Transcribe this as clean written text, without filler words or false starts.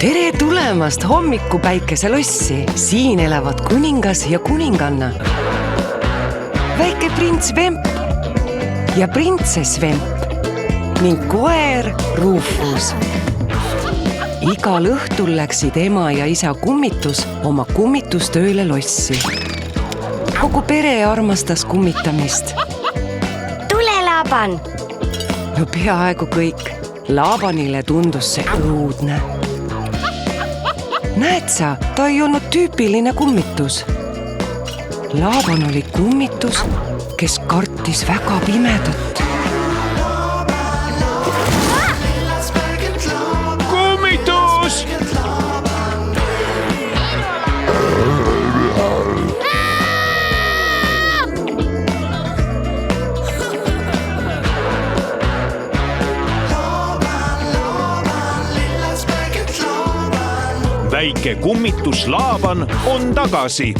Tere tulemast hommikupäikeselossi! Siin elavad kuningas ja kuninganna. Väike prints Vemp ja printsess Vemp ning koer Rufus. Igal õhtul läksid ema ja isa kummitus oma kummitustööle lossi. Kogu pere armastas kummitamist. Tule, Laaban! No peaaegu kõik. Laabanile tundus see õudne. Näed sa, ta ei olnud tüüpiline kummitus. Laaban oli kummitus, kes kartis väga pimedat. Kummitus! Väike kummitus Laaban on tagasi.